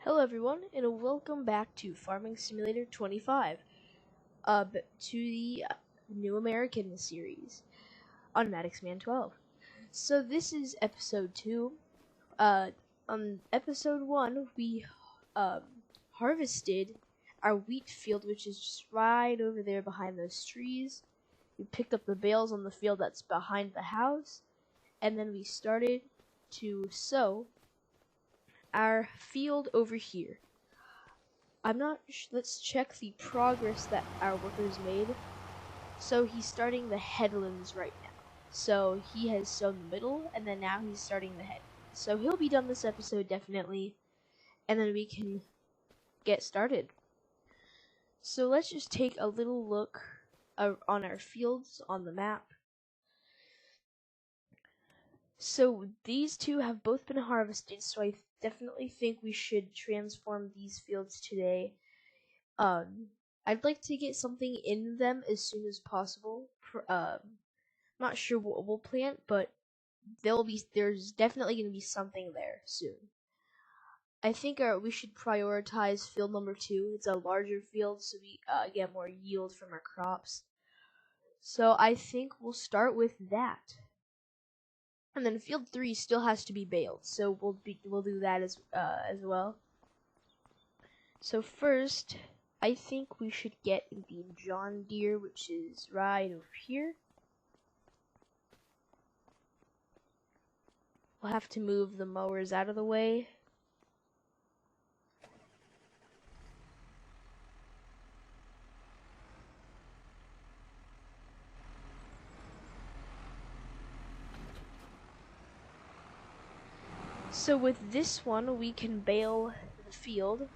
Hello everyone, and welcome back to Farming Simulator 25, to the New American series on Maddox Man 12. So this is episode 2. On episode 1, we harvested our wheat field, which is just right over there behind those trees. We picked up the bales on the field that's behind the house, and then we started to sow our field over here. Let's check the progress that our workers made. So he's starting the headlands right now. So he has sown the middle, and then now he's starting the headlands. So he'll be done this episode definitely, and then we can get started. So let's just take a little look on our fields on the map. So these two have both been harvested, so I definitely think we should transform these fields today. I'd like to get something in them as soon as possible. Not sure what we'll plant, but there's definitely going to be something there soon. I think we should prioritize field number 2. It's a larger field, so we get more yield from our crops. So I think we'll start with that. And then field 3 still has to be baled, so we'll do that as well. So first, I think we should get the John Deere, which is right over here. We'll have to move the mowers out of the way. So with this one, we can bale the field,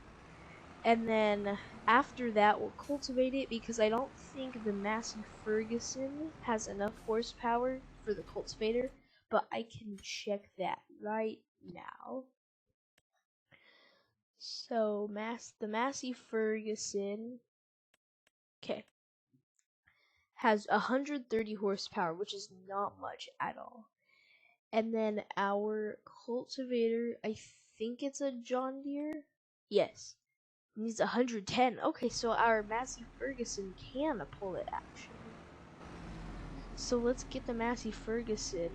and then after that, we'll cultivate it because I don't think the Massey Ferguson has enough horsepower for the cultivator, but I can check that right now. So the Massey Ferguson, okay, has 130 horsepower, which is not much at all. And then our cultivator, I think it's a John Deere. Yes, needs 110. Okay, so our Massey Ferguson can pull it actually. So let's get the Massey Ferguson.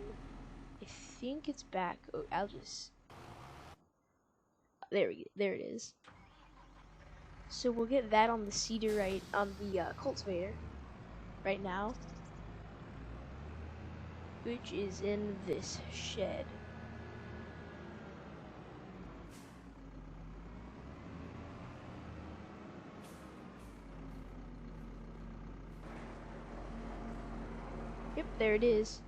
I think it's back. Oh, there it is. So we'll get that on the seeder on the cultivator right now, which is in this shed. Yep, there it is.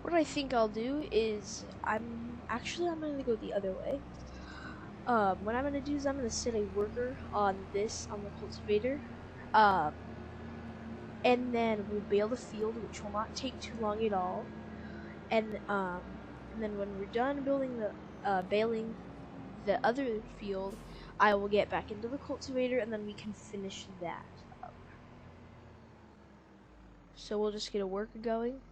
What I think I'll do is I'm gonna go the other way. What I'm gonna do is I'm gonna set a worker on the cultivator, and then we'll bale the field, which will not take too long at all. And then when we're done building baling the other field, I will get back into the cultivator, and then we can finish that up. So we'll just get a worker going.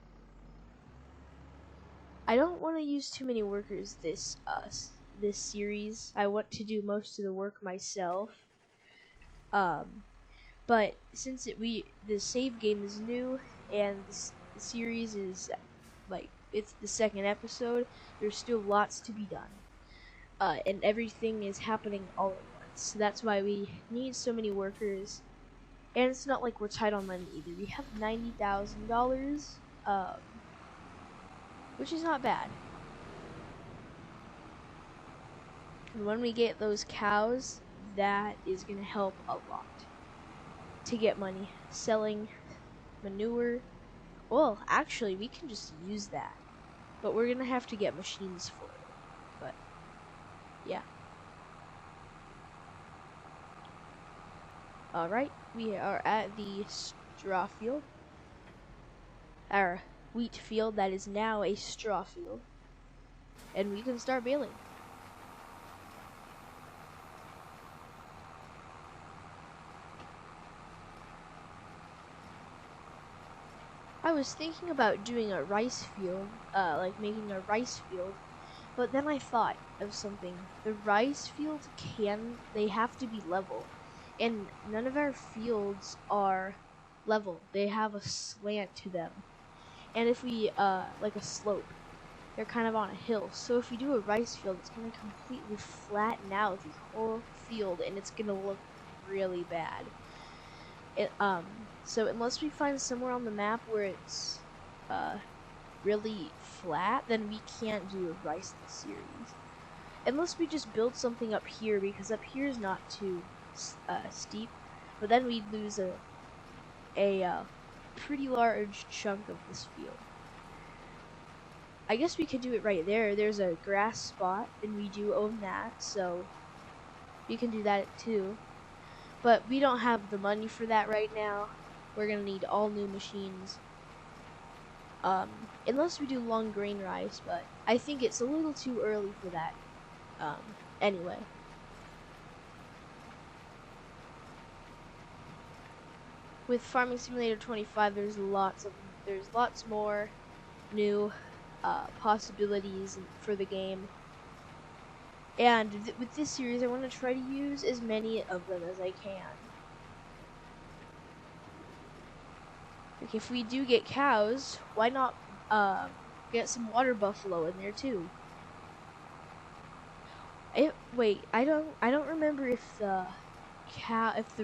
I don't want to use too many workers this series. I want to do most of the work myself. But since the save game is new and the series is it's the second episode, there's still lots to be done. And everything is happening all at once. So that's why we need so many workers. And it's not like we're tight on money either. We have $90,000. Which is not bad. And when we get those cows, that is going to help a lot to get money. Selling manure. Well, actually, we can just use that. But we're going to have to get machines for it. But, yeah. Alright, we are at the straw field. wheat field that is now a straw field. And we can start baling. I was thinking about doing a rice field, like making a rice field, but then I thought of something. The rice fields they have to be level, and none of our fields are level. They have a slant to them, and if we, like a slope, they're kind of on a hill. So if we do a rice field, it's gonna completely flatten out the whole field, and it's gonna look really bad. So unless we find somewhere on the map where it's really flat, then we can't do a rice this series. Unless we just build something up here, because up here is not too steep, but then we'd lose a pretty large chunk of this field. I guess we could do it right there. There's a grass spot, and we do own that, so we can do that too. But we don't have the money for that right now. We're gonna need all new machines. Unless we do long grain rice, but I think it's a little too early for that. Anyway. With Farming Simulator 25, there's lots more new possibilities for the game. And with this series, I want to try to use as many of them as I can. Like if we do get cows, why not get some water buffalo in there too? Wait, I don't remember if the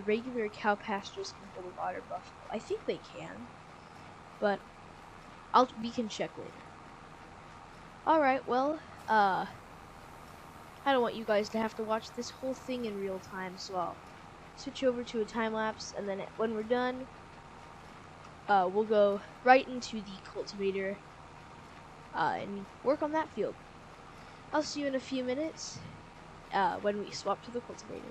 regular cow pastures can hold a water buffalo. I think they can, but we can check later. All right, well, I don't want you guys to have to watch this whole thing in real time, so I'll switch over to a time lapse, and then when we're done, we'll go right into the cultivator and work on that field. I'll see you in a few minutes when we swap to the cultivator.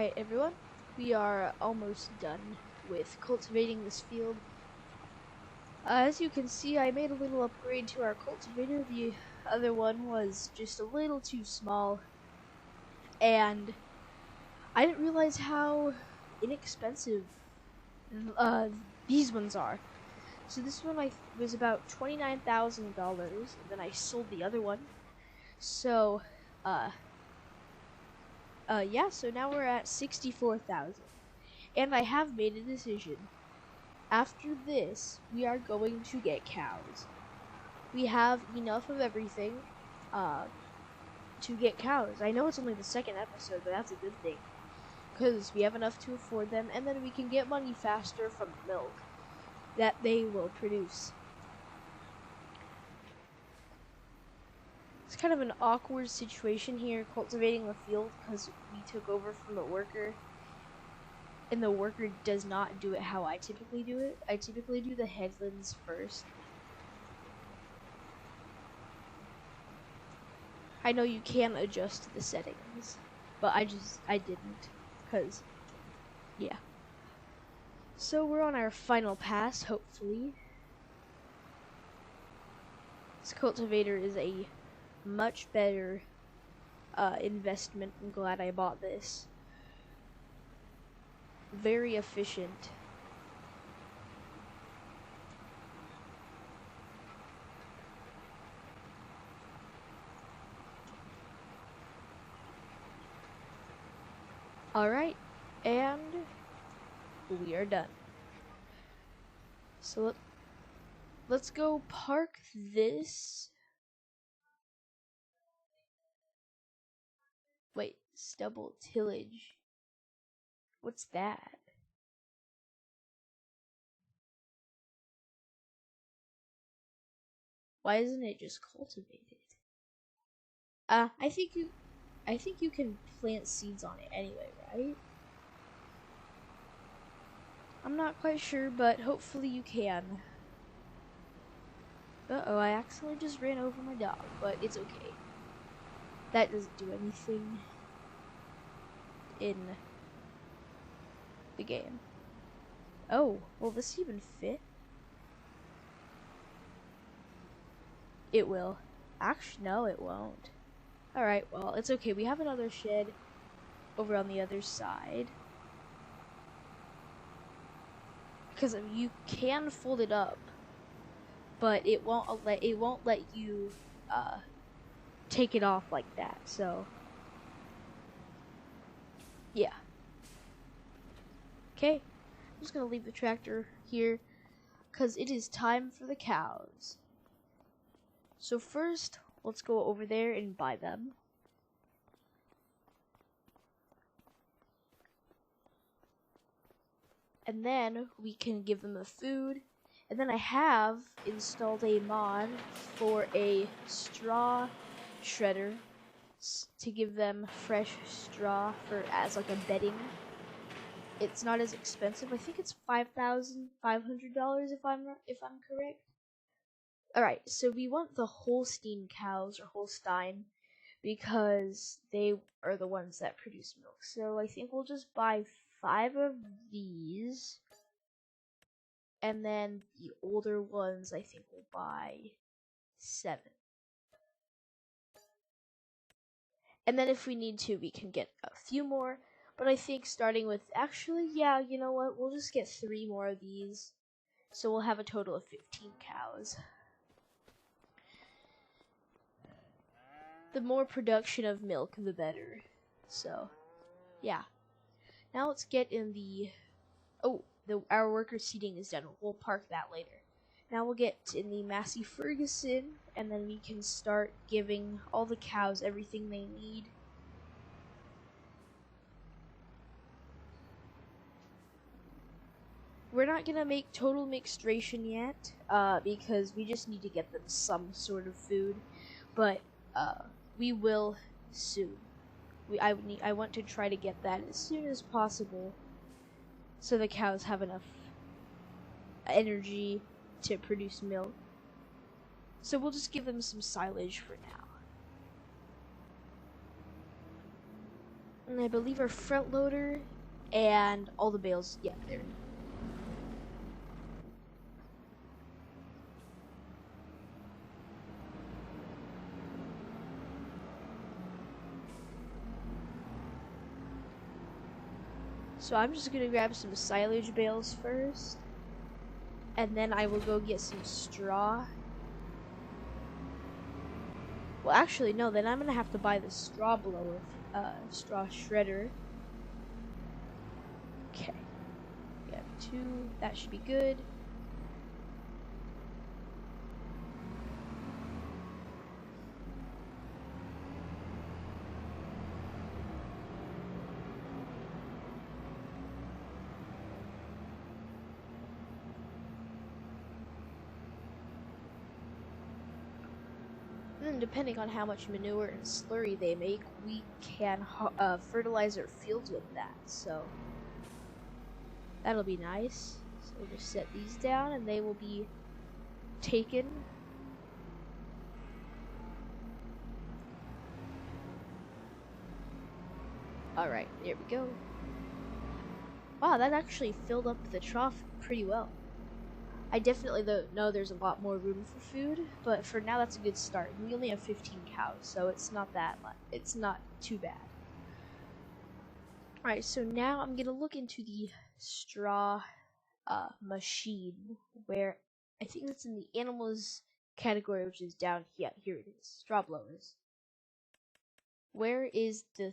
Alright everyone, we are almost done with cultivating this field. As you can see, I made a little upgrade to our cultivator. The other one was just a little too small, and I didn't realize how inexpensive these ones are. So this one was about $29,000, and then I sold the other one. So, yeah, so now we're at 64,000. And I have made a decision. After this, we are going to get cows. We have enough of everything to get cows. I know it's only the second episode, but that's a good thing, because we have enough to afford them, and then we can get money faster from the milk that they will produce. It's kind of an awkward situation here cultivating the field, because we took over from the worker, and the worker does not do it how I typically do it. I typically do the headlands first. I know you can adjust the settings, but I didn't, because, yeah. So we're on our final pass, hopefully. This cultivator is a much better investment. I'm glad I bought this. Very efficient. Alright, and we are done. So let's go park this. Wait, stubble tillage. What's that? Why isn't it just cultivated? I think you can plant seeds on it anyway, right? I'm not quite sure, but hopefully you can. Uh-oh, I accidentally just ran over my dog, but it's okay. That doesn't do anything in the game. Oh, will this even fit? It will. Actually, no, it won't. Alright, well, it's okay. We have another shed over on the other side. Because you can fold it up, but it won't let you take it off like that. So, yeah. Okay, I'm just gonna leave the tractor here because it is time for the cows. So first, let's go over there and buy them. And then we can give them the food. And then I have installed a mod for a straw shredder to give them fresh straw as like a bedding. It's not as expensive. I think it's $5,500 if I'm correct. Alright, so we want the Holstein cows, or Holstein, because they are the ones that produce milk. So I think we'll just buy 5 of these. And then the older ones, I think we'll buy 7. And then if we need to, we can get a few more. But I think starting with, actually, yeah, you know what? We'll just get 3 more of these. So we'll have a total of 15 cows. The more production of milk, the better. So, yeah. Now let's get in the... Oh, our worker seating is done. We'll park that later. Now we'll get in the Massey Ferguson, and then we can start giving all the cows everything they need. We're not gonna make total mixtration yet, because we just need to get them some sort of food. But we will soon. I want to try to get that as soon as possible, so the cows have enough energy to produce milk. So we'll just give them some silage for now. And I believe our front loader and all the bales. Yeah, there. So I'm just gonna grab some silage bales first, and then I will go get some straw. Well, actually, no, then I'm gonna have to buy the straw blower, straw shredder. Okay, we have 2, that should be good. And then depending on how much manure and slurry they make, we can fertilize our fields with that, so that'll be nice. So we'll just set these down and they will be taken. Alright, there we go. Wow, that actually filled up the trough pretty well. I definitely know there's a lot more room for food, but for now that's a good start. We only have 15 cows, so it's not that much. It's not too bad. Alright, so now I'm gonna look into the straw machine, where I think it's in the animals category, which is down here. Here it is, straw blowers. Where is the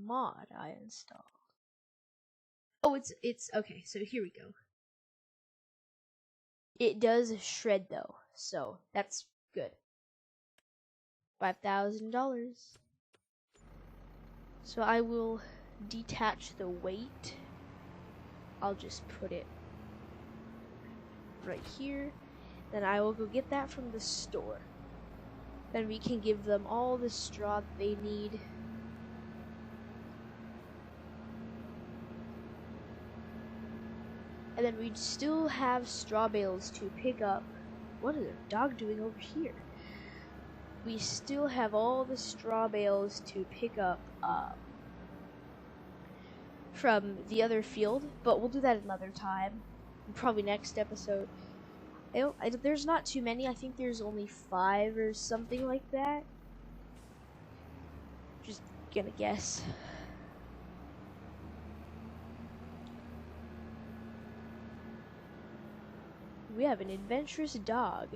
mod I installed? Oh, it's okay. So here we go. It does shred though, so that's good. $5,000. So I will detach the weight. I'll just put it right here. Then I will go get that from the store. Then we can give them all the straw that they need. And then we still have straw bales to pick up. What is a dog doing over here? We still have all the straw bales to pick up from the other field, but we'll do that another time. Probably next episode. There's not too many. I think there's only 5 or something like that. Just gonna guess. We have an adventurous dog.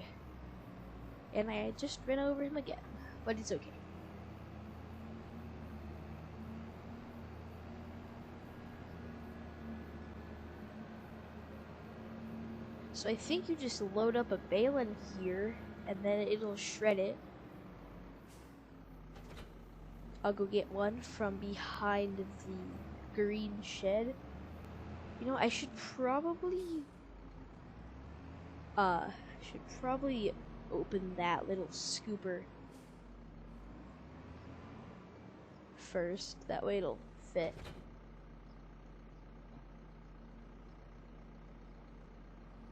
And I just ran over him again. But it's okay. So I think you just load up a bale in here, and then it'll shred it. I'll go get one from behind the green shed. You know, I should probably open that little scooper first. That way it'll fit.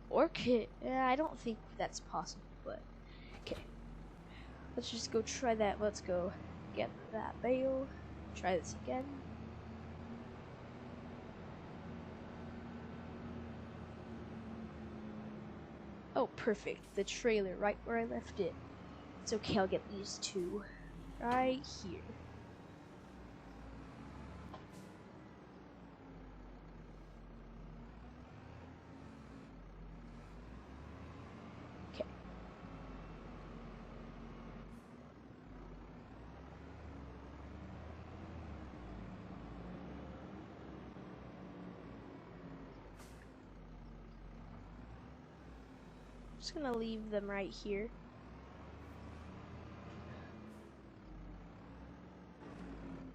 Or I don't think that's possible, but okay. Let's just go try that. Let's go get that bale. Try this again. Oh, perfect. The trailer right where I left it. It's okay, I'll get these 2 right here. Okay. Just gonna leave them right here.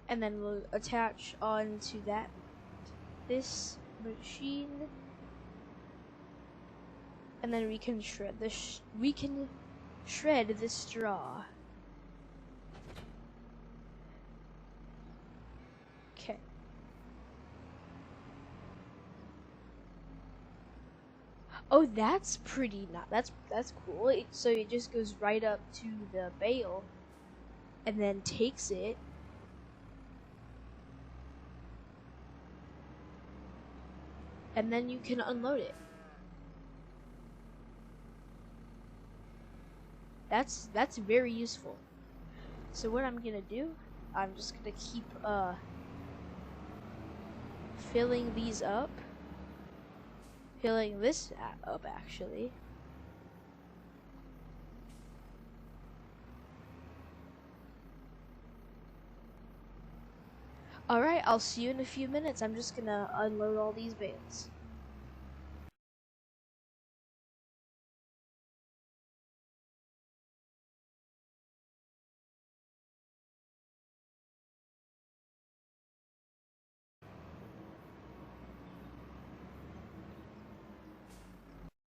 And then we'll attach onto this machine, and then we can shred the straw. Okay. Oh, that's pretty. That's cool. So it just goes right up to the bale, and then takes it and then you can unload it. That's very useful. So what I'm gonna do, I'm just gonna keep filling these up, filling this up actually. Alright, I'll see you in a few minutes. I'm just gonna unload all these bales.